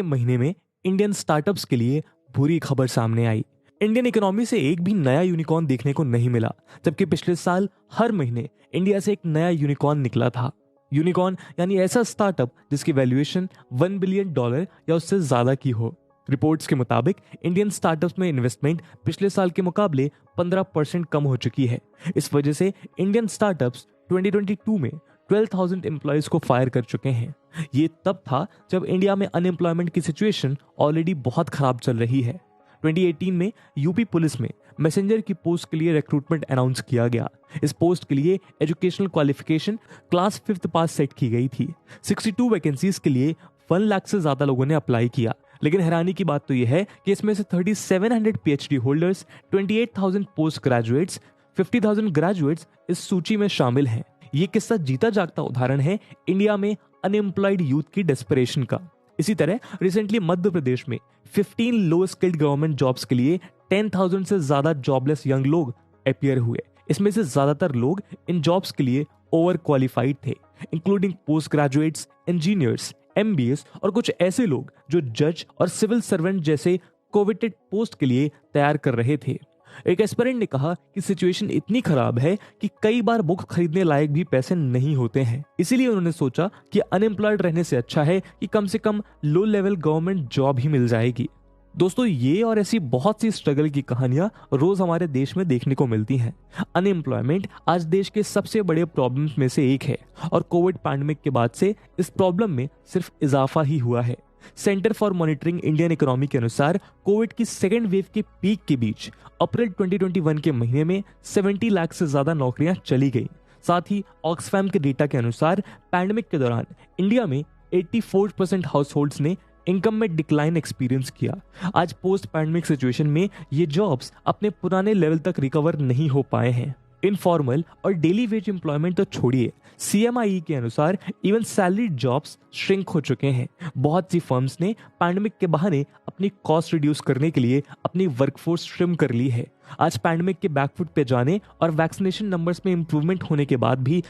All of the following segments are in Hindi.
के महीने में इंडियन स्टार्टअप्स के लिए बुरी खबर सामने आई। इंडियन इकोनॉमी से एक भी नया यूनिकॉर्न देखने को नहीं मिला, जबकि पिछले साल हर महीने इंडिया से एक नया यूनिकॉर्न निकला था। यूनिकॉर्न यानी ऐसा स्टार्टअप जिसकी वैल्यूएशन $1 बिलियन या उससे ज्यादा की हो। रिपोर्ट्स के मुताबिक इंडियन स्टार्टअप्स में इन्वेस्टमेंट पिछले साल के मुकाबले 15% कम हो चुकी है। इस वजह से इंडियन स्टार्टअप्स 2022 में 12,000 एम्प्लॉयज को फायर कर चुके हैं। ये तब था जब इंडिया में अनएम्प्लॉयमेंट की सिचुएशन ऑलरेडी बहुत खराब चल रही है। 2018 में यूपी पुलिस में मैसेंजर की पोस्ट के लिए रिक्रूटमेंट अनाउंस किया गया। इस पोस्ट के लिए एजुकेशनल क्वालिफिकेशन क्लास 5th पास सेट की गई थी। 62 वैकेंसीज के लिए 1 लाख से ज्यादा लोगों ने अप्लाई किया, लेकिन हैरानी की बात तो यह है कि इसमें से 3700 PhD holders, 28,000 post graduates, 50,000 graduates इस सूची में शामिल हैं। ये किस्सा जीता जागता उदाहरण है इंडिया में अनएम्प्लॉयड यूथ की डेस्परेशन का। इसी तरह रिसेंटली मध्य प्रदेश में 15 लो स्किल्ड गवर्नमेंट जॉब्स के लिए 10,000 से ज्यादा जॉबलेस यंग लोग अपीयर हुए। इसमें से ज्यादातर लोग इन जॉब्स के लिए ओवर क्वालिफाइड थे, including post graduates, engineers, MBAs और कुछ ऐसे लोग जो जज और सिविल सर्वेंट जैसे कोवेटेड पोस्ट के लिए तैयार कर रहे थे। एक एस्पिरेंट ने कहा कि सिचुएशन इतनी खराब है कि कई बार बुक खरीदने लायक भी पैसे नहीं होते हैं। इसीलिए उन्होंने सोचा कि अनएम्प्लॉयड रहने से अच्छा है कि कम से कम लो लेवल गवर्नमेंट जॉब ही मिल जाएगी। दोस्तों, ये और ऐसी बहुत सी स्ट्रगल की कहानियां रोज हमारे देश में देखने को मिलती हैं। अनएम्प्लॉयमेंट आज देश के सबसे बड़े प्रॉब्लम्स में से एक है और कोविड पैंडेमिक के बाद से इस प्रॉब्लम में सिर्फ इजाफा ही हुआ है। Centre for monitoring Indian economy के अनुसार कोविड की सेकेंड वेव के पीक के बीच अप्रैल 2021 के महीने में 70 लाख से ज्यादा नौकरियां चली गई। साथ ही ऑक्सफैम के डेटा के अनुसार पैंडेमिक के दौरान इंडिया में 84% हाउस होल्ड्स ने इनकम में डिक्लाइन एक्सपीरियंस किया। आज पोस्ट पैंडेमिक सिचुएशन में ये जॉब्स अपने पुराने लेवल तक रिकवर नहीं हो पाए हैं। इनफॉर्मल और डेली वेज एम्प्लॉयमेंट तो छोड़िए, CMIE के अनुसार इवन सैलरीड जॉब्स श्रिंक हो चुके हैं। बहुत सी फर्म्स ने पैंडेमिक के बहाने अपनी कॉस्ट रिड्यूस करने के लिए अपनी वर्कफोर्स ट्रिम कर ली है। आज पैंडेमिक के बैकफुट पे जाने और वैक्सीनेशन नंबर्स में इंप्रूवमेंट होने के बाद भी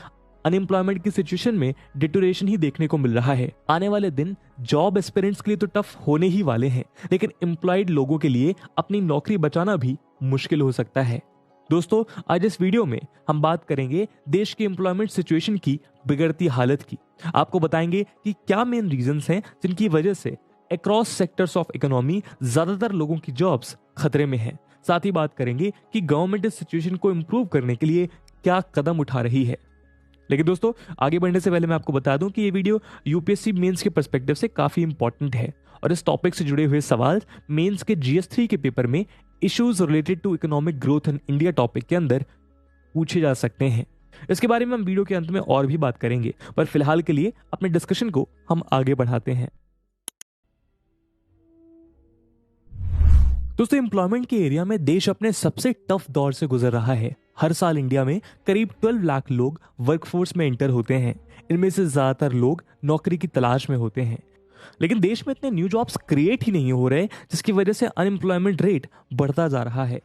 अनएम्प्लॉयमेंट की सिचुएशन में डिटोरेशन ही देखने को मिल रहा है। आने वाले दिन जॉब एस्पिरेंट्स के लिए तो टफ होने ही वाले हैं, लेकिन एम्प्लॉयड लोगों के लिए अपनी नौकरी बचाना भी मुश्किल हो सकता है। दोस्तों, आज इस वीडियो में हम बात करेंगे देश की एम्प्लॉयमेंट सिचुएशन की बिगड़ती हालत की। आपको बताएंगे कि क्या मेन रीजंस हैं जिनकी वजह से अक्रॉस सेक्टर्स ऑफ इकोनॉमी ज्यादातर लोगों की जॉब्स खतरे में हैं। साथ ही बात करेंगे कि गवर्नमेंट इस सिचुएशन को इंप्रूव करने के लिए क्या कदम उठा रही है। लेकिन दोस्तों, आगे बढ़ने से पहले मैं आपको बता दूं कि ये वीडियो UPSC मेंस के पर्सपेक्टिव से काफी इंपॉर्टेंट है और इस टॉपिक से जुड़े हुए सवाल मेंस के GS3 के पेपर में issues related to economic growth in India topic के अंदर पूछे जा सकते हैं। इसके बारे में हम वीडियो के अंत में और भी बात करेंगे, पर फिलहाल के लिए अपने डिस्कशन को हम आगे बढ़ाते हैं। दोस्तों, एम्प्लॉयमेंट के एरिया में देश अपने सबसे टफ दौर से गुजर रहा है। हर साल इंडिया में करीब 12 लाख लोग वर्कफोर्स में एंटर होते हैं। इनमें से ज्यादातर लोग नौकरी की तलाश में होते हैं, लेकिन देश में इतने न्यू जॉब्स क्रिएट ही नहीं हो रहे, जिसकी वजह से अनएम्प्लॉयमेंट रेट बढ़ता जा रहा है।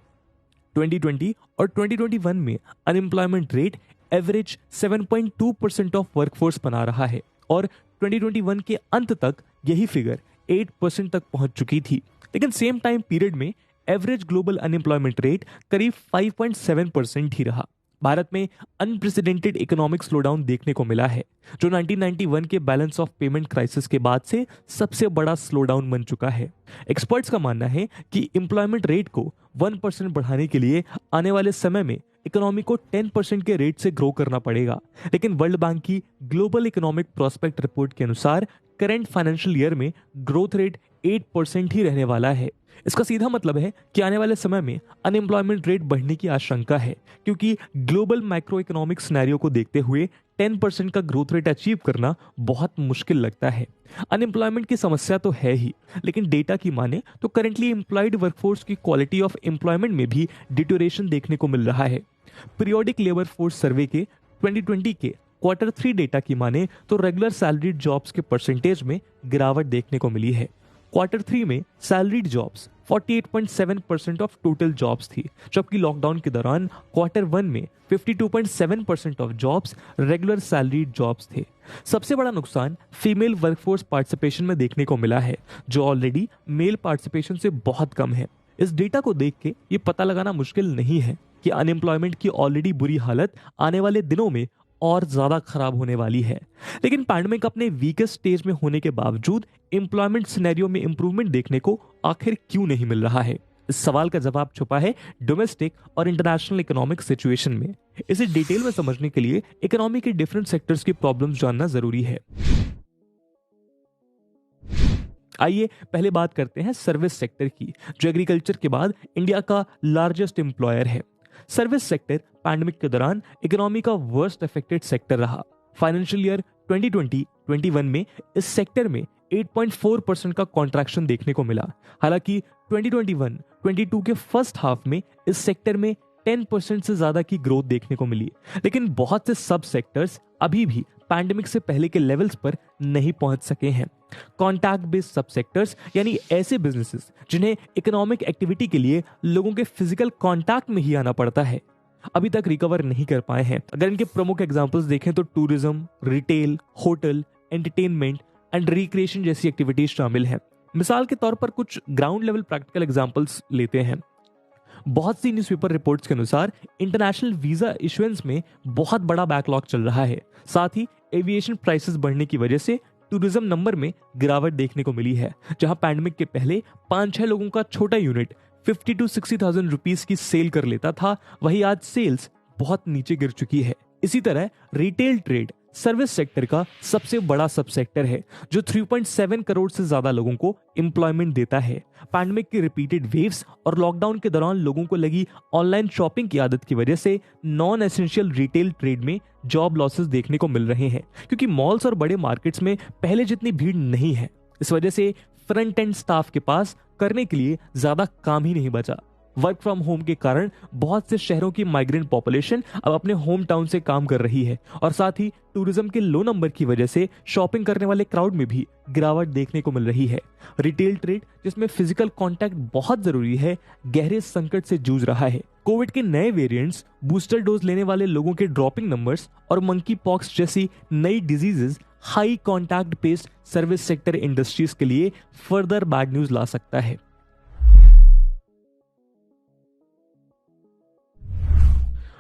2020 और 2021 में unemployment rate average 7.2% of workforce बना रहा है और 2021 के अंत तक यही फिगर 8% तक पहुंच चुकी थी। लेकिन सेम टाइम पीरियड में एवरेज ग्लोबल अनएम्प्लॉयमेंट रेट करीब 5.7% ही रहा। भारत में अनप्रेसिडेंटेड इकोनॉमिक स्लोडाउन देखने को मिला है, जो 1991 के बैलेंस ऑफ पेमेंट क्राइसिस के बाद से सबसे बड़ा स्लोडाउन बन चुका है। एक्सपर्ट्स का मानना है कि एम्प्लॉयमेंट रेट को 1% बढ़ाने के लिए आने वाले समय में इकोनॉमी को 10% के रेट से ग्रो करना पड़ेगा। लेकिन वर्ल्ड बैंक की ग्लोबल इकोनॉमिक प्रोस्पेक्ट रिपोर्ट के अनुसार करंट फाइनेंशियल ईयर में ग्रोथ रेट 8% ही रहने वाला है। इसका सीधा मतलब है कि आने वाले समय में अनएम्प्लॉयमेंट रेट बढ़ने की आशंका है, क्योंकि ग्लोबल माइक्रो इकोनॉमिक सिनेरियो को देखते हुए 10% का ग्रोथ रेट अचीव करना बहुत मुश्किल लगता है। अनएम्प्लॉयमेंट की समस्या तो है ही, लेकिन डेटा की माने तो करंटली एम्प्लॉयड वर्कफोर्स की क्वालिटी ऑफ एम्प्लॉयमेंट में भी डिटोरेशन देखने को मिल रहा है। पीरियोडिक लेबर फोर्स सर्वे के 2020 के Q3 डेटा की माने तो रेगुलर सैलरीड जॉब्स के परसेंटेज में गिरावट देखने को मिली है। क्वार्टर 3 में salaried jobs 48.7% of total jobs थी, जबकि लॉकडाउन के दौरान क्वार्टर 1 में 52.7% of jobs regular salaried jobs थे। सबसे बड़ा नुकसान फीमेल वर्कफोर्स पार्टिसिपेशन में देखने को मिला है, जो ऑलरेडी मेल पार्टिसिपेशन से बहुत कम है। इस डेटा को देख के ये पता लगाना मुश्किल नहीं है कि अनएम्प्लॉयमेंट की ऑलरेडी बुरी हालत आने वाले दिनों में और ज्यादा खराब होने वाली है। लेकिन पैंडेमिक अपने वीकेस्ट स्टेज में होने के बावजूद एम्प्लॉयमेंट सिनेरियो में इंप्रूवमेंट देखने को आखिर क्यों नहीं मिल रहा है? इस सवाल का जवाब छुपा है डोमेस्टिक और इंटरनेशनल इकोनॉमिक सिचुएशन में। इसे डिटेल में समझने के लिए इकोनॉमी के डिफरेंट सेक्टर्स की प्रॉब्लम्स जानना जरूरी है। आइए पहले बात करते हैं सर्विस सेक्टर की, जो एग्रीकल्चर के बाद इंडिया का लार्जेस्ट एम्प्लॉयर है। सर्विस सेक्टर पैंडेमिक के दौरान इकोनॉमी का वर्स्ट अफेक्टेड सेक्टर रहा। फाइनेंशियल ईयर 2020-21 में इस सेक्टर में 8.4% का कॉन्ट्रैक्शन देखने को मिला। हालांकि 2021-22 के फर्स्ट हाफ में इस सेक्टर में 10% से ज्यादा की ग्रोथ देखने को मिली। लेकिन बहुत से सब सेक्टर्स अभी भी पैंडेमिक से पहले के लेवल्स पर नहीं पहुंच सके हैं। कॉन्टैक्ट बेस्ड सब सेक्टर्स यानी ऐसे बिजनेसेस जिन्हें इकोनॉमिक एक्टिविटी के लिए लोगों के फिजिकल कॉन्टैक्ट में ही आना पड़ता है, अभी तक रिकवर नहीं कर पाए हैं। अगर इनके प्रमुख एग्जांपल्स देखें तो tourism, retail, hotel, entertainment and recreation जैसी एक्टिविटीज शामिल हैं। मिसाल के तौर पर कुछ ग्राउंड लेवल प्रैक्टिकल एग्जांपल्स लेते हैं। बहुत सी न्यूज़पेपर रिपोर्ट्स के अनुसार इंटरनेशनल वीजा इशुएंस में बहुत बड़ा बैकलॉग चल रहा है। साथ ही एविएशन प्राइसेस बढ़ने की वजह से टूरिज्म नंबर में गिरावट देखने को मिली है। जहां पैंडेमिक के पहले 5-6 लोगों का छोटा यूनिट 50 to 60,000 रुपीज की सेल कर लेता था, वही आज सेल्स बहुत नीचे गिर चुकी है। इसी तरह रिटेल ट्रेड सर्विस सेक्टर का सबसे बड़ा सब सेक्टर है, जो 3.7 करोड़ से ज्यादा लोगों को एम्प्लॉयमेंट देता है। पैंडेमिक के रिपीटेड वेव्स और लॉकडाउन के दौरान लोगों को लगी ऑनलाइन शॉपिंग की आदत की वजह से नॉन एसेंशियल रिटेल ट्रेड में जॉब लॉसेस देखने को मिल रहे हैं, क्योंकि मॉल्स और बड़े मार्केट्स में पहले जितनी भीड़ नहीं है। इस वजह से फ्रंट एंड स्टाफ के पास करने के लिए ज्यादा काम ही नहीं बचा। वर्क फ्रॉम होम के कारण बहुत से शहरों की माइग्रेंट पॉपुलेशन अब अपने होम टाउन से काम कर रही है, और साथ ही टूरिज्म के लो नंबर की वजह से शॉपिंग करने वाले क्राउड में भी गिरावट देखने को मिल रही है। रिटेल ट्रेड, जिसमें फिजिकल कांटेक्ट बहुत जरूरी है, गहरे संकट से जूझ रहा है। कोविड के नए वेरिएंट्स, बूस्टर डोज लेने वाले लोगों के ड्रॉपिंग नंबर्स और मंकी पॉक्स जैसी नई diseases high contact based service sector industries के लिए फर्दर बैड न्यूज ला सकता है।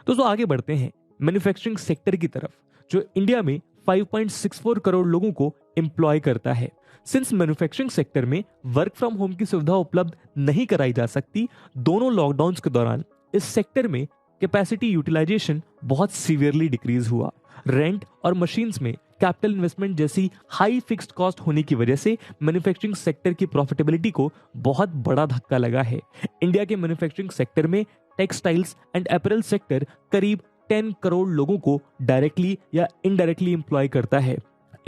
दोस्तों आगे बढ़ते हैं मैन्युफैक्चरिंग सेक्टर की तरफ, जो इंडिया में 5.64 करोड़ लोगों को एम्प्लॉय करता है। सिंस मैन्युफैक्चरिंग सेक्टर में वर्क फ्रॉम होम की सुविधा उपलब्ध नहीं कराई जा सकती, दोनों लॉकडाउन के दौरान इस सेक्टर में कैपेसिटी यूटिलाइजेशन बहुत सीवियरली डिक्रीज हुआ। रेंट और मशीन्स में कैपिटल इन्वेस्टमेंट जैसी हाई फिक्स्ड कॉस्ट होने की वजह से मैन्युफैक्चरिंग सेक्टर की प्रॉफिटेबिलिटी को बहुत बड़ा धक्का लगा है। इंडिया के मैन्युफैक्चरिंग सेक्टर में टेक्सटाइल्स एंड अपैरल सेक्टर करीब 10 करोड़ लोगों को डायरेक्टली या इनडायरेक्टली एम्प्लॉय करता है।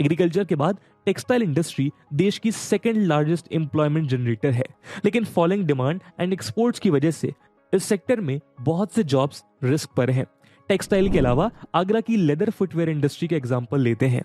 एग्रीकल्चर के बाद टेक्सटाइल इंडस्ट्री देश की सेकेंड लार्जेस्ट एम्प्लॉयमेंट जनरेटर है, लेकिन फॉलिंग डिमांड एंड एक्सपोर्ट्स की वजह से इस सेक्टर में बहुत से जॉब्स रिस्क पर हैं। टेक्सटाइल के अलावा आगरा की लेदर फुटवेयर इंडस्ट्री का एग्जांपल लेते हैं।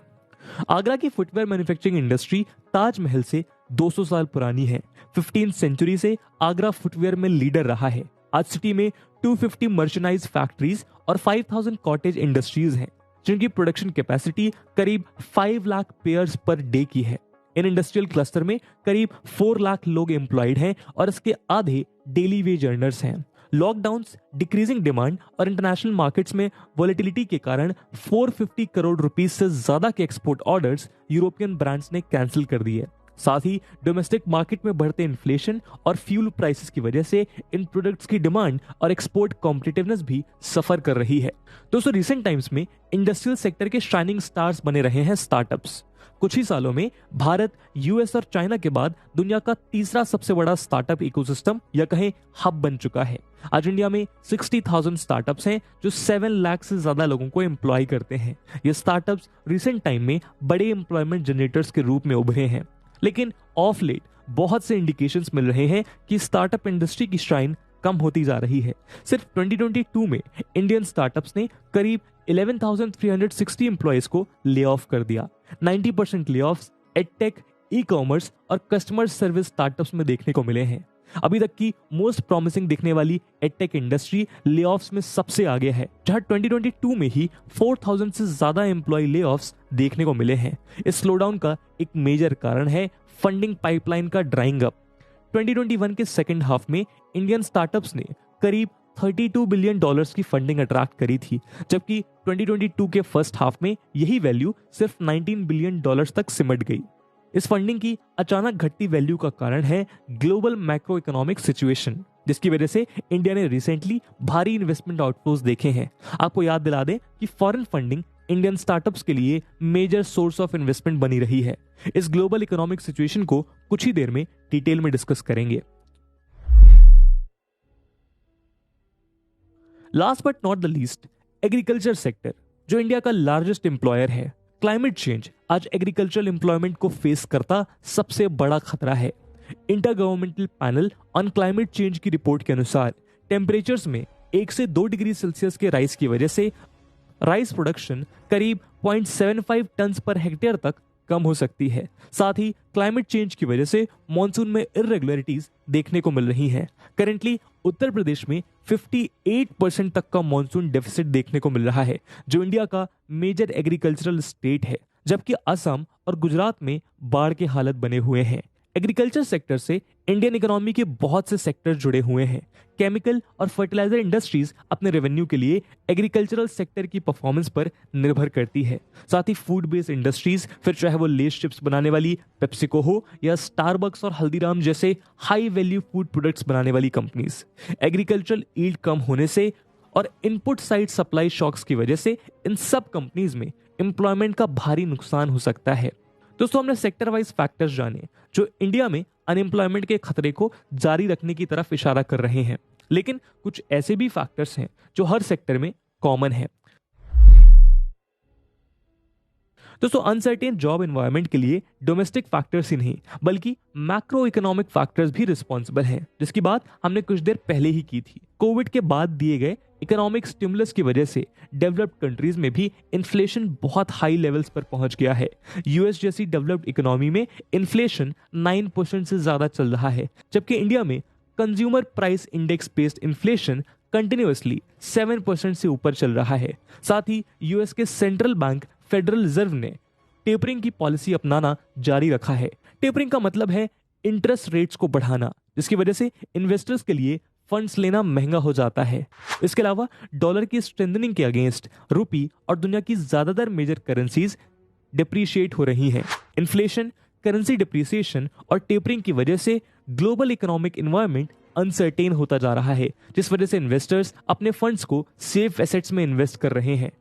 आगरा की फुटवेयर मैन्युफैक्चरिंग इंडस्ट्री ताजमहल से 200 साल पुरानी है। 15th सेंचुरी से आगरा फुटवेयर में लीडर रहा है। आज सिटी में 250 मर्चेंडाइज फैक्ट्रीज और 5000 कॉटेज इंडस्ट्रीज हैं, जिनकी प्रोडक्शन कैपेसिटी करीब 5 लाख पेयर्स पर डे की है। इन इंडस्ट्रियल क्लस्टर में करीब 4 लाख लोग एम्प्लॉयड हैं और इसके आधे डेली वेज अर्नर्स हैं। लॉकडाउन्स, डिक्रीजिंग डिमांड और इंटरनेशनल मार्केट्स में वॉलेटिलिटी के कारण 450 करोड़ रुपीस से ज्यादा के एक्सपोर्ट ऑर्डर्स यूरोपियन ब्रांड्स ने कैंसिल कर दिए। साथ ही डोमेस्टिक मार्केट में बढ़ते इन्फ्लेशन और फ्यूल प्राइसेस की वजह से इन प्रोडक्ट्स की डिमांड और एक्सपोर्ट कॉम्पिटिटिवनेस भी सफर कर रही है। दोस्तों रिसेंट टाइम्स में इंडस्ट्रियल सेक्टर के शाइनिंग स्टार्स बने रहे हैं स्टार्टअप्स। कुछ ही सालों में भारत, यूएस और चाइना के बाद दुनिया का तीसरा सबसे बड़ा स्टार्टअप इकोसिस्टम या कहें हब बन चुका है। आज इंडिया में 60,000 स्टार्टअप्स हैं जो 7 लाख से ज्यादा लोगों को एम्प्लॉय करते हैं। ये स्टार्टअप्स रिसेंट टाइम में बड़े एम्प्लॉयमेंट जनरेटर्स के रूप में उभरे हैं, लेकिन ऑफ लेट बहुत से इंडिकेशंस मिल रहे हैं कि स्टार्टअप इंडस्ट्री की शाइन कम होती जा रही है। सिर्फ 2022 में इंडियन स्टार्टअप्स ने करीब 11,360 एम्प्लॉयज को ले ऑफ कर दिया। 90% ले ऑफ्स एडटेक, ई कॉमर्स और कस्टमर सर्विस स्टार्टअप्स में देखने को मिले हैं। अभी तक की मोस्ट प्रॉमिसिंग दिखने वाली एडटेक इंडस्ट्री लेऑफ्स में सबसे आगे है, जहां 2022 में ही 4000 से ज्यादा एम्प्लॉय लेऑफ्स देखने को मिले हैं। इस स्लोडाउन का एक मेजर कारण है फंडिंग पाइपलाइन का ड्राइंग अप। 2021 के सेकेंड हाफ में इंडियन स्टार्टअप्स ने करीब $32 बिलियन की फंडिंग अट्रैक्ट करी थी, जबकि 2022 के फर्स्ट हाफ में यही वैल्यू सिर्फ $19 बिलियन तक सिमट गई। इस फंडिंग की अचानक घटती वैल्यू का कारण है ग्लोबल मैक्रो इकोनॉमिक सिचुएशन, जिसकी वजह से इंडिया ने रिसेंटली भारी इन्वेस्टमेंट आउटफ्लोज देखे हैं। आपको याद दिला दें कि फॉरेन फंडिंग इंडियन स्टार्टअप्स के लिए मेजर सोर्स ऑफ इन्वेस्टमेंट बनी रही है। इस ग्लोबल इकोनॉमिक सिचुएशन को कुछ ही देर में डिटेल में डिस्कस करेंगे। Last but not the least, agriculture sector, जो इंडिया का लार्जेस्ट एम्प्लॉयर है। क्लाइमेट चेंज आज एग्रीकल्चरल एम्प्लॉयमेंट को फेस करता सबसे बड़ा खतरा है। Inter governmental panel on climate change की रिपोर्ट के अनुसार टेम्परेचर्स में 1 से 2 डिग्री सेल्सियस के राइज की वजह से राइस प्रोडक्शन करीब 0.75 टन पर हेक्टेयर तक कम हो सकती है। साथ ही क्लाइमेट चेंज की वजह से मॉनसून में इरेगुलरिटीज देखने को मिल रही हैं। करेंटली उत्तर प्रदेश में 58% तक का मॉनसून डेफिसिट देखने को मिल रहा है, जो इंडिया का मेजर एग्रीकल्चरल स्टेट है, जबकि असम और गुजरात में बाढ़ के हालत बने हुए हैं। एग्रीकल्चर सेक्टर से इंडियन इकोनॉमी के बहुत से सेक्टर जुड़े हुए हैं। केमिकल और फर्टिलाइजर इंडस्ट्रीज अपने रेवेन्यू के लिए एग्रीकल्चरल सेक्टर की परफॉर्मेंस पर निर्भर करती है। साथ ही फूड बेस्ड इंडस्ट्रीज, फिर चाहे वो लेस चिप्स बनाने वाली पेप्सिको हो या स्टारबक्स और हल्दीराम जैसे हाई वैल्यू फूड प्रोडक्ट्स बनाने वाली कंपनीज, एग्रीकल्चरल ईल्ड कम होने से और इनपुट साइड सप्लाई शॉक्स की वजह से इन सब कंपनीज में एम्प्लॉयमेंट का भारी नुकसान हो सकता है। दोस्तों, हमने सेक्टर वाइज फैक्टर्स जाने जो इंडिया में अनएम्प्लॉयमेंट के खतरे को जारी रखने की तरफ इशारा कर रहे हैं, लेकिन कुछ ऐसे भी फैक्टर्स हैं जो हर सेक्टर में कॉमन है। दोस्तों, अनसर्टेन जॉब एनवायरनमेंट के लिए डोमेस्टिक फैक्टर्स ही नहीं बल्कि मैक्रो इकोनॉमिक फैक्टर्स भी रिस्पॉन्सिबल हैं, जिसकी बात हमने कुछ देर पहले ही की थी। कोविड के बाद दिए गए इकोनॉमिक स्टिमुलस की वजह से डेवलप्ड कंट्रीज में भी इन्फ्लेशन बहुत हाई लेवल्स पर पहुंच गया है। यूएस जैसी डेवलप्ड इकोनॉमी में इन्फ्लेशन 9% से ज्यादा चल रहा है, जबकि इंडिया में consumer price index based inflation continuously 7% से ऊपर चल रहा है। साथ ही यूएस के सेंट्रल बैंक फेडरल रिजर्व ने टेपरिंग की पॉलिसी अपनाना जारी रखा है। टेपरिंग का मतलब है इंटरेस्ट रेट्स को बढ़ाना, जिसकी वजह से इन्वेस्टर्स के लिए फंड्स लेना महंगा हो जाता है। इसके अलावा डॉलर की स्ट्रेंथनिंग के अगेंस्ट रूपी और दुनिया की ज्यादातर मेजर करेंसीज डिप्रिशिएट हो रही हैं। इन्फ्लेशन, करेंसी डिप्रिसिएशन और टेपरिंग की वजह से ग्लोबल इकोनॉमिक एनवायरनमेंट अनसर्टेन होता जा रहा है, जिस वजह से इन्वेस्टर्स अपने फंड्स को सेफ एसेट्स में इन्वेस्ट कर रहे हैं।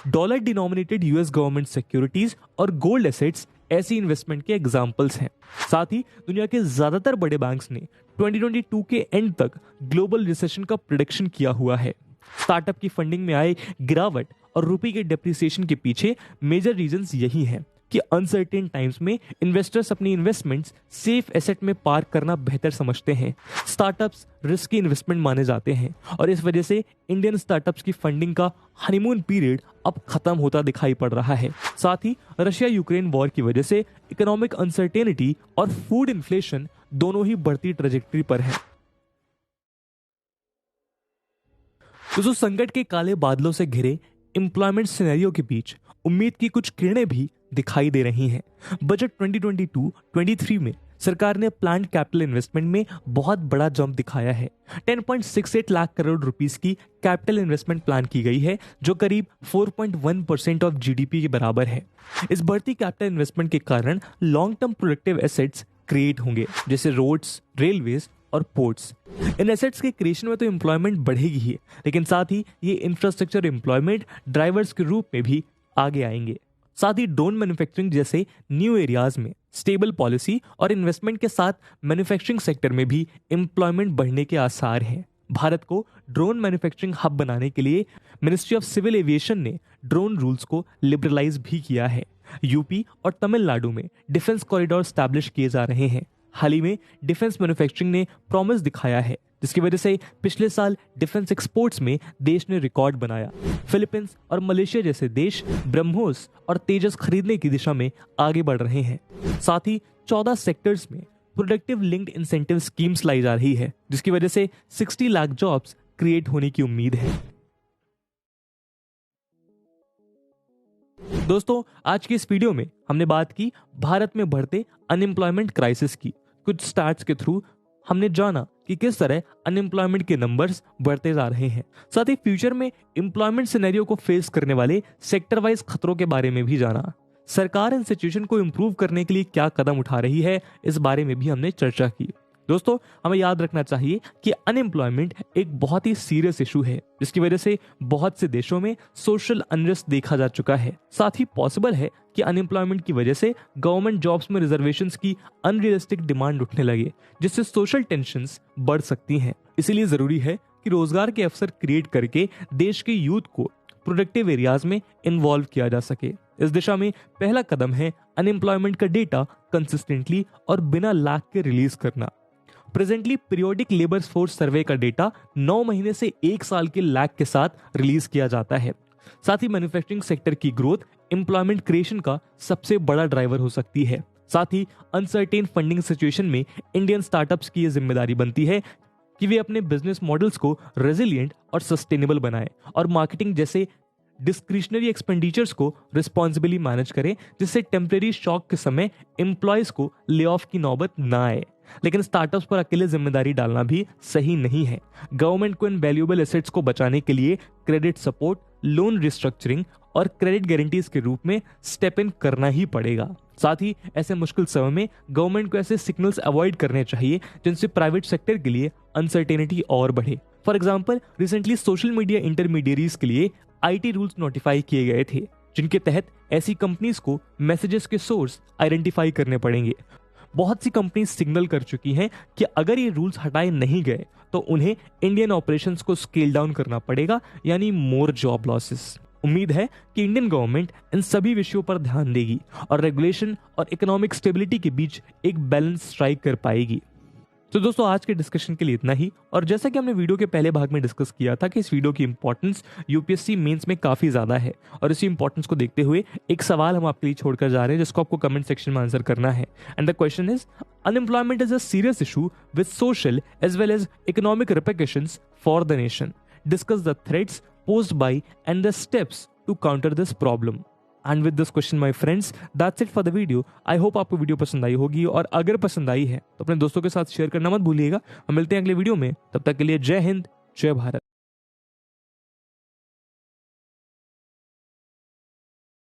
Dollar denominated US government securities और गोल्ड एसेट्स ऐसी इन्वेस्टमेंट के एग्जाम्पल्स हैं। साथ ही दुनिया के ज्यादातर बड़े बैंक्स ने 2022 के एंड तक ग्लोबल रिसेशन का प्रेडिक्शन किया हुआ है। स्टार्टअप की फंडिंग में आए गिरावट और रुपये के डेप्रिसिएशन के पीछे मेजर रीजंस यही हैं कि अनसर्टेन टाइम्स में इन्वेस्टर्स अपनी इन्वेस्टमेंट्स सेफ एसेट में पार्क करना बेहतर समझते हैं। स्टार्टअप्स रिस्की इन्वेस्टमेंट माने जाते हैं और इस वजह से इंडियन स्टार्टअप्स की फंडिंग का हनीमून पीरियड अब खत्म होता दिखाई पड़ रहा है। साथ ही रशिया यूक्रेन वॉर की वजह से इकोनॉमिक अनसर्टेनिटी और फूड इन्फ्लेशन दोनों ही बढ़ती ट्रेजेक्टरी पर है। दोस्तों, संकट के काले बादलों से घिरे एम्प्लॉयमेंट सिनेरियो के बीच उम्मीद की कुछ किरणें भी दिखाई दे रही हैं। बजट 2022-23 में सरकार ने प्लान्ड कैपिटल इन्वेस्टमेंट में बहुत बड़ा जंप दिखाया है। 10.68 लाख करोड़ रुपीस की कैपिटल इन्वेस्टमेंट प्लान की गई है, जो करीब 4.1% ऑफ जीडीपी के बराबर है। इस बढ़ती कैपिटल इन्वेस्टमेंट के कारण long term productive assets create होंगे, जैसे रोड्स, रेलवेज और पोर्ट्स। इन एसेट्स के क्रिएशन में तो एम्प्लॉयमेंट बढ़ेगी ही, लेकिन साथ ही ये इंफ्रास्ट्रक्चर एम्प्लॉयमेंट ड्राइवर्स के रूप में भी आगे आएंगे। साथ ही ड्रोन मैन्युफैक्चरिंग जैसे न्यू एरियाज में स्टेबल पॉलिसी और इन्वेस्टमेंट के साथ मैन्युफैक्चरिंग सेक्टर में भी एम्प्लॉयमेंट बढ़ने के आसार हैं। भारत को ड्रोन मैन्युफैक्चरिंग हब बनाने के लिए मिनिस्ट्री ऑफ सिविल एविएशन ने ड्रोन रूल्स को लिबरलाइज भी किया है। यूपी और तमिलनाडु में डिफेंस कॉरिडोर स्टैब्लिश किए जा रहे हैं। हाल ही में डिफेंस मैन्युफैक्चरिंग ने प्रॉमिस दिखाया है, जिसकी वजह से पिछले साल डिफेंस एक्सपोर्ट्स में देश ने रिकॉर्ड बनाया। फिलीपींस और मलेशिया जैसे देश ब्रह्मोस और तेजस खरीदने की दिशा में आगे बढ़ रहे हैं। साथ ही 14 सेक्टर्स में प्रोडक्टिव लिंक्ड इंसेंटिव स्कीम्स लाई जा रही है, जिसकी वजह से 60 लाख जॉब्स क्रिएट होने की उम्मीद है। दोस्तों, आज की इस वीडियो में हमने बात की भारत में बढ़ते अनएम्प्लॉयमेंट क्राइसिस की। कुछ स्टैट्स के थ्रू हमने जाना कि किस तरह अनएम्प्लॉयमेंट के नंबर्स बढ़ते जा रहे हैं। साथ ही फ्यूचर में एम्प्लॉयमेंट सिनेरियो को फेस करने वाले सेक्टर वाइज खतरों के बारे में भी जाना। सरकार इन सिचुएशन को इंप्रूव करने के लिए क्या कदम उठा रही है, इस बारे में भी हमने चर्चा की। दोस्तों, हमें याद रखना चाहिए कि अनएम्प्लॉयमेंट एक बहुत ही सीरियस इशू है, जिसकी वजह से बहुत से देशों में सोशल अनरेस्ट देखा जा चुका है। साथ ही पॉसिबल है कि अनएम्प्लॉयमेंट की वजह से गवर्नमेंट जॉब्स में रिजर्वेशंस की अनरियलिस्टिक डिमांड उठने लगे, जिससे सोशल टेंशंस बढ़ सकती हैं। इसीलिए जरूरी है कि रोजगार के अवसर क्रिएट करके देश के यूथ को प्रोडक्टिव एरियाज में इन्वॉल्व किया जा सके। इस दिशा में पहला कदम है अनएम्प्लॉयमेंट का डेटा कंसिस्टेंटली और बिना लैग के रिलीज करना। Presently periodic labour force survey का डेटा 9 महीने से 1 साल के लैग के साथ रिलीज किया जाता है। साथ ही मैन्युफैक्चरिंग सेक्टर की ग्रोथ एम्प्लॉयमेंट क्रिएशन का सबसे बड़ा ड्राइवर हो सकती है। साथ ही अनसर्टेन फंडिंग सिचुएशन में इंडियन स्टार्टअप्स की यह जिम्मेदारी बनती है कि वे अपने बिजनेस मॉडल्स को रेजिलिएंट और सस्टेनेबल बनाएं और मार्केटिंग जैसे डिस्क्रिशनरी एक्सपेंडिचर्स को रिस्पॉन्सिबली मैनेज करें, जिससे टेम्परेरी शॉक के समय एम्प्लॉयज को ले ऑफ की नौबत ना आए। लेकिन स्टार्टअप्स पर अकेले जिम्मेदारी डालना भी सही नहीं है। गवर्नमेंट को इन वैल्यूएबल एसेट्स को बचाने के लिए क्रेडिट सपोर्ट, लोन रिस्ट्रक्चरिंग और क्रेडिट गारंटीज के रूप में स्टेप इन करना ही पड़ेगा। साथ ही ऐसे मुश्किल समय में गवर्नमेंट को ऐसे सिग्नल्स अवॉइड करने चाहिए जिनसे प्राइवेट सेक्टर के लिए अनसर्टेनिटी और बढ़े। For example, recently social media intermediaries के लिए IT रूल्स नोटिफाई किए गए थे, जिनके तहत ऐसी कंपनीज को मैसेजेस के सोर्स आइडेंटिफाई करने पड़ेंगे। बहुत सी कंपनी सिग्नल कर चुकी हैं कि अगर ये रूल्स हटाए नहीं गए तो उन्हें इंडियन ऑपरेशंस को स्केल डाउन करना पड़ेगा, यानी मोर जॉब लॉसेस। उम्मीद है कि इंडियन गवर्नमेंट इन सभी विषयों पर ध्यान देगी और रेगुलेशन और इकोनॉमिक स्टेबिलिटी के बीच एक बैलेंस स्ट्राइक कर पाएगी। तो दोस्तों, आज के डिस्कशन के लिए इतना ही। और जैसा कि हमने वीडियो के पहले भाग में डिस्कस किया था कि इस वीडियो की इंपॉर्टेंस यूपीएससी मेंस में काफी ज्यादा है, और इसी इंपॉर्टेंस को देखते हुए एक सवाल हम आपके लिए छोड़कर जा रहे हैं, जिसको आपको कमेंट सेक्शन में आंसर करना है। And the question is, unemployment is a serious issue with social as well as economic repercussions for the nation. Discuss the threats posed by and the steps to counter this problem. And with this question, my friends, that's it for the video. I hope आपको वीडियो पसंद आई होगी, और अगर पसंद आई है तो अपने दोस्तों के साथ शेयर करना मत भूलिएगा। हम मिलते हैं अगले वीडियो में, तब तक के लिए जय हिंद, जय भारत।